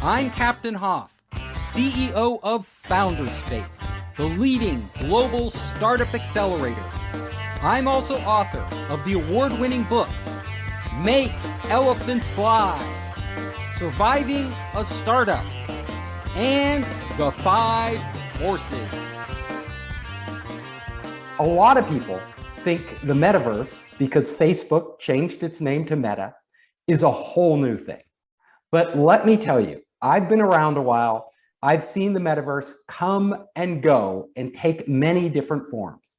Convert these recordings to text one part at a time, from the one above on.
I'm Captain Hoff, CEO of Founderspace, the leading global startup accelerator. I'm also author of the award-winning books, Make Elephants Fly, Surviving a Startup, and The 5 Forces. A lot of people think the metaverse, because Facebook changed its name to Meta, is a whole new thing. But let me tell you, I've been around a while. I've seen the metaverse come and go and take many different forms.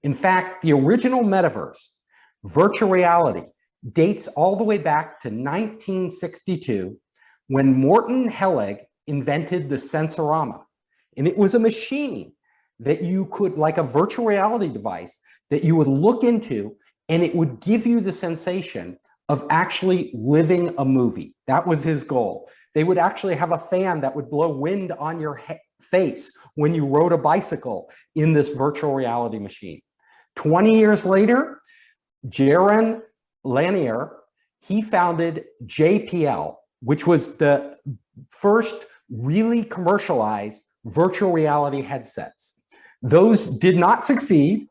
In fact, the original metaverse, virtual reality, dates all the way back to 1962 when Morton Hellig invented the Sensorama. And it was a machine that you could, like a virtual reality device, that you would look into and it would give you the sensation of actually living a movie. That was his goal. They would actually have a fan that would blow wind on your face when you rode a bicycle in this virtual reality machine. 20 years later, Jaron Lanier, he founded JPL, which was the first really commercialized virtual reality headsets. Those did not succeed,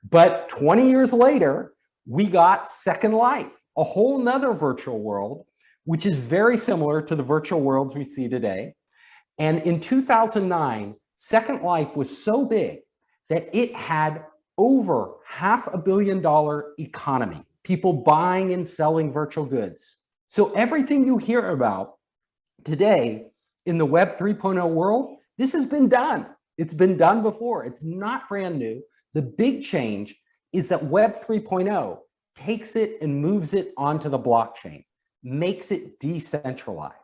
but 20 years later, we got Second Life, a whole nother virtual world, which is very similar to the virtual worlds we see today. And in 2009, Second Life was so big that it had over $500 million economy, people buying and selling virtual goods. So everything you hear about today in the Web 3.0 world, this has been done. It's been done before. It's not brand new. The big change is that Web 3.0 takes it and moves it onto the blockchain, makes it decentralized.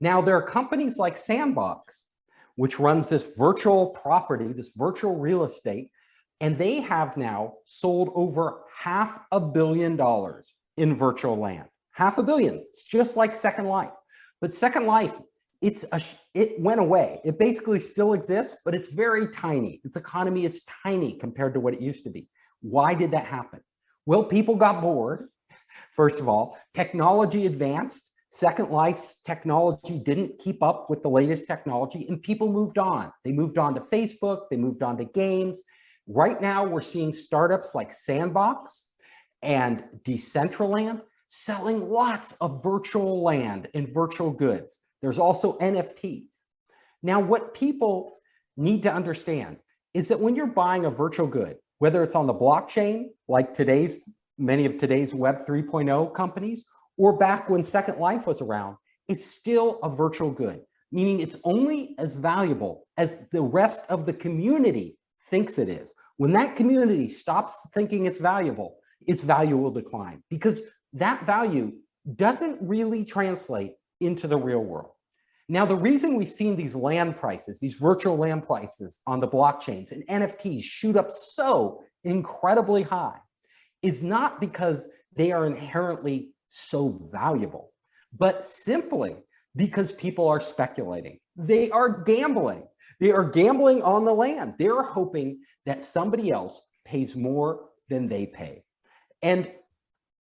Now, there are companies like Sandbox, which runs this virtual property, this virtual real estate, and they have now sold over $500 million in virtual land. $500 million, it's just like Second Life. But Second Life, it went away. It basically still exists, but it's very tiny. Its economy is tiny compared to what it used to be. Why did that happen? Well, people got bored. First of all, technology advanced. Second Life's technology didn't keep up with the latest technology, and people moved on. They moved on to Facebook, they moved on to games. Right now, we're seeing startups like Sandbox and Decentraland selling lots of virtual land and virtual goods. There's also NFTs. Now, what people need to understand is that when you're buying a virtual good, whether it's on the blockchain, like many of today's Web 3.0 companies, or back when Second Life was around, it's still a virtual good, meaning it's only as valuable as the rest of the community thinks it is. When that community stops thinking it's valuable, its value will decline because that value doesn't really translate into the real world. Now, the reason we've seen these land prices, these virtual land prices on the blockchains and NFTs shoot up so incredibly high is not because they are inherently so valuable, but simply because people are speculating. They are gambling. They are gambling on the land. They're hoping that somebody else pays more than they pay. And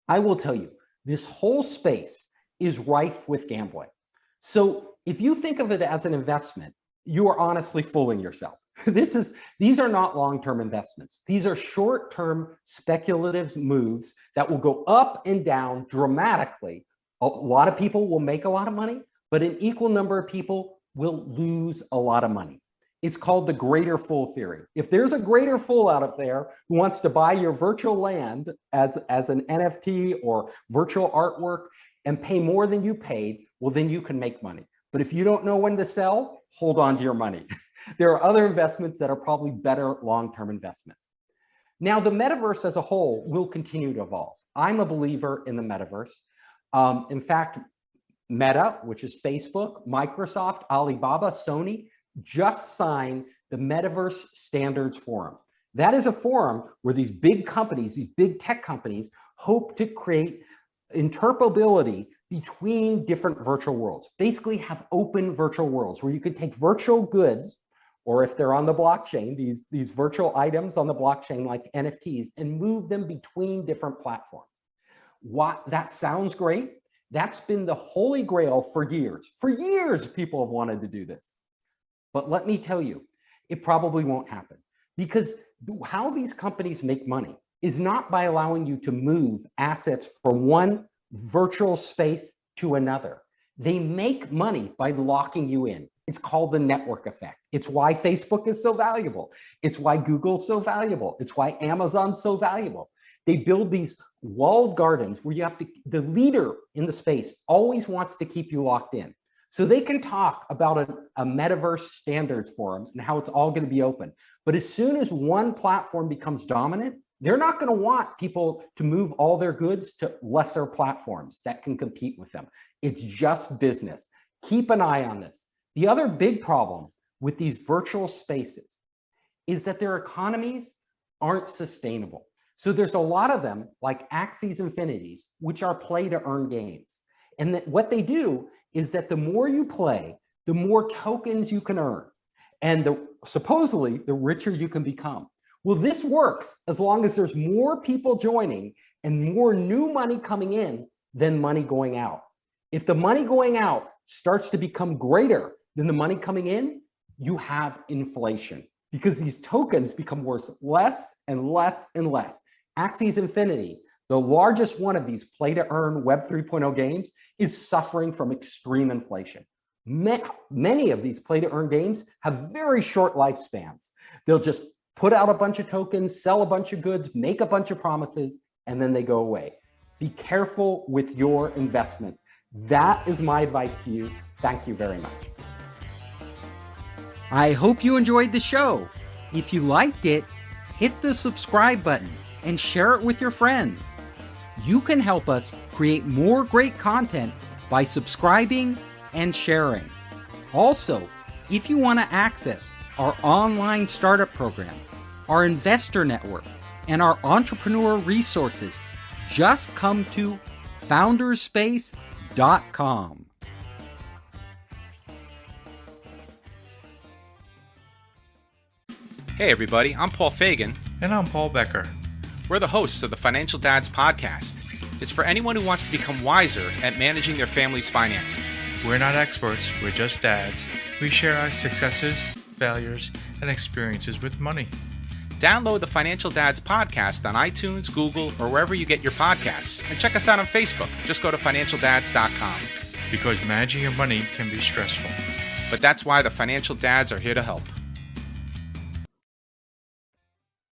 I will tell you, this whole space is rife with gambling. So if you think of it as an investment, you are honestly fooling yourself. These are not long-term investments. These are short-term speculative moves that will go up and down dramatically. A lot of people will make a lot of money, but an equal number of people will lose a lot of money. It's called the greater fool theory. If there's a greater fool out there who wants to buy your virtual land as an NFT or virtual artwork and pay more than you paid, well, then you can make money. But if you don't know when to sell, hold on to your money. There are other investments that are probably better long-term investments. Now, the metaverse as a whole will continue to evolve. I'm a believer in the metaverse. In fact, Meta, which is Facebook, Microsoft, Alibaba, Sony, just signed the Metaverse Standards Forum. That is a forum where these big companies, these big tech companies, hope to create interoperability between different virtual worlds. Basically have open virtual worlds where you could take virtual goods, or if they're on the blockchain, these virtual items on the blockchain like NFTs, and move them between different platforms. That sounds great. That's been the holy grail for years. For years, people have wanted to do this. But let me tell you, it probably won't happen, because how these companies make money is not by allowing you to move assets from one virtual space to another. They make money by locking you in. It's called the network effect. It's why Facebook is so valuable. It's why Google's so valuable. It's why Amazon's so valuable. They build these walled gardens where you have to, the leader in the space always wants to keep you locked in. So they can talk about a metaverse standards forum and how it's all going to be open. But as soon as one platform becomes dominant, they're not going to want people to move all their goods to lesser platforms that can compete with them. It's just business. Keep an eye on this. The other big problem with these virtual spaces is that their economies aren't sustainable. So there's a lot of them, like Axie's Infinities, which are play to earn games. And that what they do is that the more you play, the more tokens you can earn. And supposedly, the richer you can become. Well, this works as long as there's more people joining and more new money coming in than money going out. If the money going out starts to become greater than the money coming in, you have inflation, because these tokens become worth less and less and less. Axie's Infinity, the largest one of these play-to-earn Web 3.0 games, is suffering from extreme inflation. Many of these play-to-earn games have very short lifespans. They'll just put out a bunch of tokens, sell a bunch of goods, make a bunch of promises, and then they go away. Be careful with your investment. That is my advice to you. Thank you very much. I hope you enjoyed the show. If you liked it, hit the subscribe button and share it with your friends. You can help us create more great content by subscribing and sharing. Also, if you want to access our online startup program, our investor network, and our entrepreneur resources, just come to founderspace.com. Hey everybody, I'm Paul Fagan. And I'm Paul Becker. We're the hosts of the Financial Dads Podcast. It's for anyone who wants to become wiser at managing their family's finances. We're not experts, we're just dads. We share our successes, failures, and experiences with money. Download the Financial Dads Podcast on iTunes, Google, or wherever you get your podcasts. And check us out on Facebook. Just go to financialdads.com. Because managing your money can be stressful. But that's why the Financial Dads are here to help.